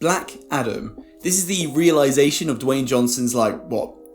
Black Adam. This is the realization of Dwayne Johnson's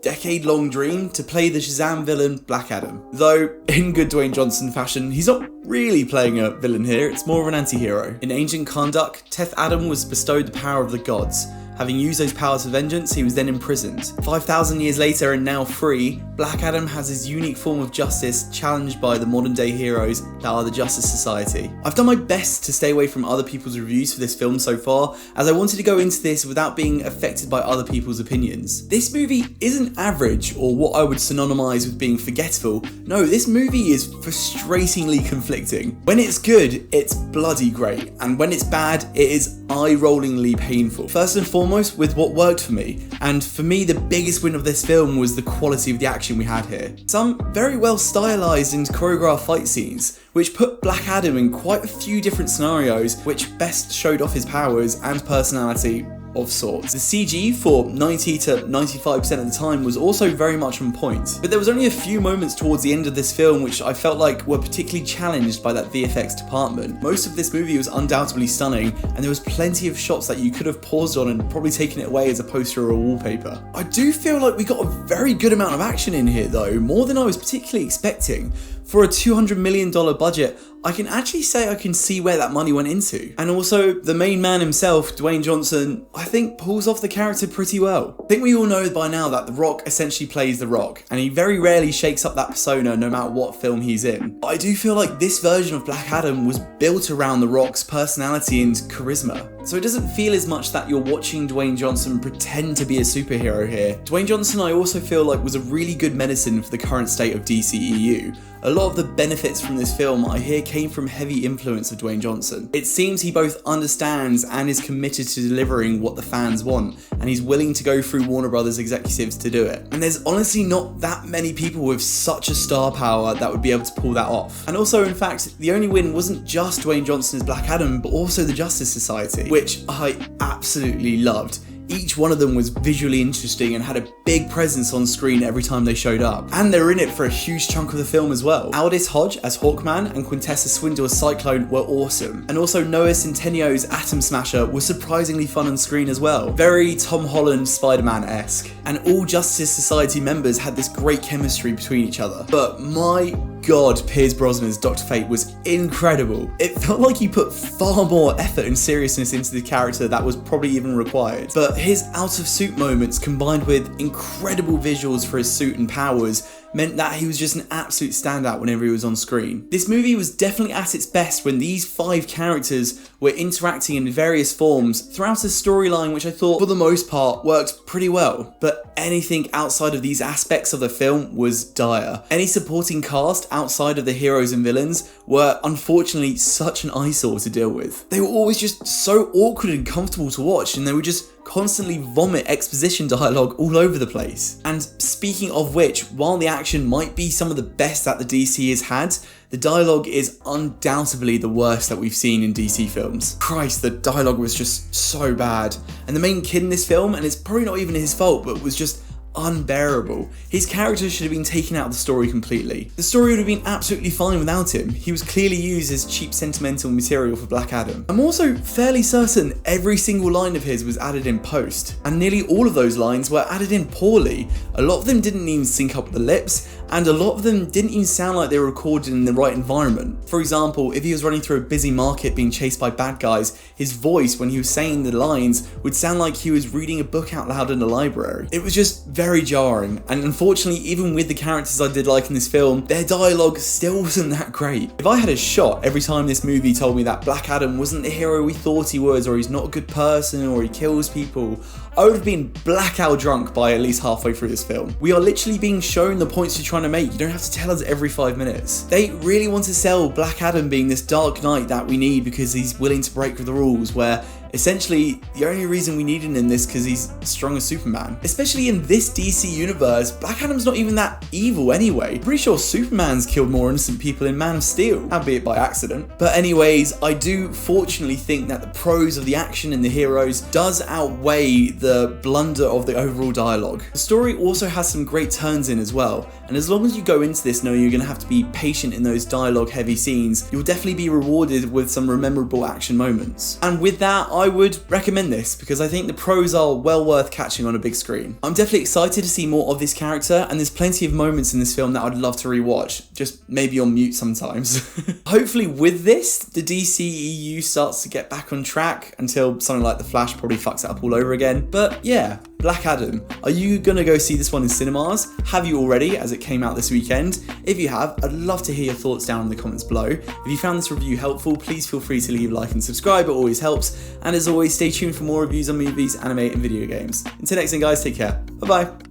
decade-long dream to play the Shazam villain Black Adam. Though, in good Dwayne Johnson fashion, he's not really playing a villain here, it's more of an anti-hero. In ancient Kahndaq, Teth Adam was bestowed the power of the gods. Having used those powers for vengeance, he was then imprisoned. 5,000 years later and now free, Black Adam has his unique form of justice challenged by the modern day heroes that are the Justice Society. I've done my best to stay away from other people's reviews for this film so far, as I wanted to go into this without being affected by other people's opinions. This movie isn't average or what I would synonymise with being forgetful. No, this movie is frustratingly conflicting. When it's good, it's bloody great, and when it's bad, it is eye-rollingly painful. First and foremost, with what worked for me, and for me the biggest win of this film was the quality of the action we had here. Some very well stylized and choreographed fight scenes, which put Black Adam in quite a few different scenarios which best showed off his powers and personality of sorts. The CG for 90 to 95% of the time was also very much on point, but there was only a few moments towards the end of this film which I felt like were particularly challenged by that VFX department. Most of this movie was undoubtedly stunning, and there was plenty of shots that you could have paused on and probably taken it away as a poster or a wallpaper. I do feel like we got a very good amount of action in here though, more than I was particularly expecting. For a $200 million budget, I can actually say I can see where that money went into. And also, the main man himself, Dwayne Johnson, I think pulls off the character pretty well. I think we all know by now that The Rock essentially plays The Rock, and he very rarely shakes up that persona no matter what film he's in. But I do feel like this version of Black Adam was built around The Rock's personality and charisma. So it doesn't feel as much that you're watching Dwayne Johnson pretend to be a superhero here. Dwayne Johnson, I also feel like, was a really good medicine for the current state of DCEU. A lot of the benefits from this film I hear came from heavy influence of Dwayne Johnson. It seems he both understands and is committed to delivering what the fans want, and he's willing to go through Warner Brothers executives to do it. And there's honestly not that many people with such a star power that would be able to pull that off. And also, in fact, the only win wasn't just Dwayne Johnson as Black Adam, but also the Justice Society, which I absolutely loved. Each one of them was visually interesting and had a big presence on screen every time they showed up. And they were in it for a huge chunk of the film as well. Aldis Hodge as Hawkman and Quintessa Swindell as Cyclone were awesome. And also Noah Centineo's Atom Smasher was surprisingly fun on screen as well. Very Tom Holland Spider-Man-esque. And all Justice Society members had this great chemistry between each other. But my God, Pierce Brosnan's Dr. Fate was incredible. It felt like he put far more effort and seriousness into the character that was probably even required. But his out of suit moments combined with incredible visuals for his suit and powers meant that he was just an absolute standout whenever he was on screen. This movie was definitely at its best when these 5 characters were interacting in various forms throughout a storyline which I thought for the most part worked pretty well. But anything outside of these aspects of the film was dire. Any supporting cast outside of the heroes and villains were unfortunately such an eyesore to deal with. They were always just so awkward and comfortable to watch, and they would just constantly vomit exposition dialogue all over the place. And speaking of which, while the action might be some of the best that the DC has had, the dialogue is undoubtedly the worst that we've seen in DC films. Christ, the dialogue was just so bad. And the main kid in this film, and it's probably not even his fault, but was just unbearable. His character should have been taken out of the story completely. The story would have been absolutely fine without him. He was clearly used as cheap sentimental material for Black Adam. I'm also fairly certain every single line of his was added in post, and nearly all of those lines were added in poorly. A lot of them didn't even sync up with the lips, and a lot of them didn't even sound like they were recorded in the right environment. For example, if he was running through a busy market being chased by bad guys, his voice when he was saying the lines would sound like he was reading a book out loud in a library. It was just very jarring, and unfortunately, even with the characters I did like in this film, their dialogue still wasn't that great. If I had a shot every time this movie told me that Black Adam wasn't the hero we thought he was, or he's not a good person, or he kills people, I would have been blackout drunk by at least halfway through this film. We are literally being shown the points you're trying to make. You don't have to tell us every 5 minutes. They really want to sell Black Adam being this dark knight that we need because he's willing to break the rules, where essentially the only reason we need him in this because he's strong as Superman. Especially in this DC universe, Black Adam's not even that evil anyway. I'm pretty sure Superman's killed more innocent people in Man of Steel, albeit by accident. But anyways, I do fortunately think that the pros of the action and the heroes does outweigh the blunder of the overall dialogue. The story also has some great turns in as well, and as long as you go into this knowing you're going to have to be patient in those dialogue heavy scenes, you'll definitely be rewarded with some memorable action moments. And with that, I would recommend this because I think the pros are well worth catching on a big screen. I'm definitely excited to see more of this character, and there's plenty of moments in this film that I'd love to rewatch, just maybe on mute sometimes. Hopefully with this, the DCEU starts to get back on track until something like The Flash probably fucks it up all over again. But yeah, Black Adam. Are you gonna go see this one in cinemas? Have you already, as it came out this weekend? If you have, I'd love to hear your thoughts down in the comments below. If you found this review helpful, please feel free to leave a like and subscribe, it always helps. And as always, stay tuned for more reviews on movies, anime and video games. Until next time guys, take care. Bye bye.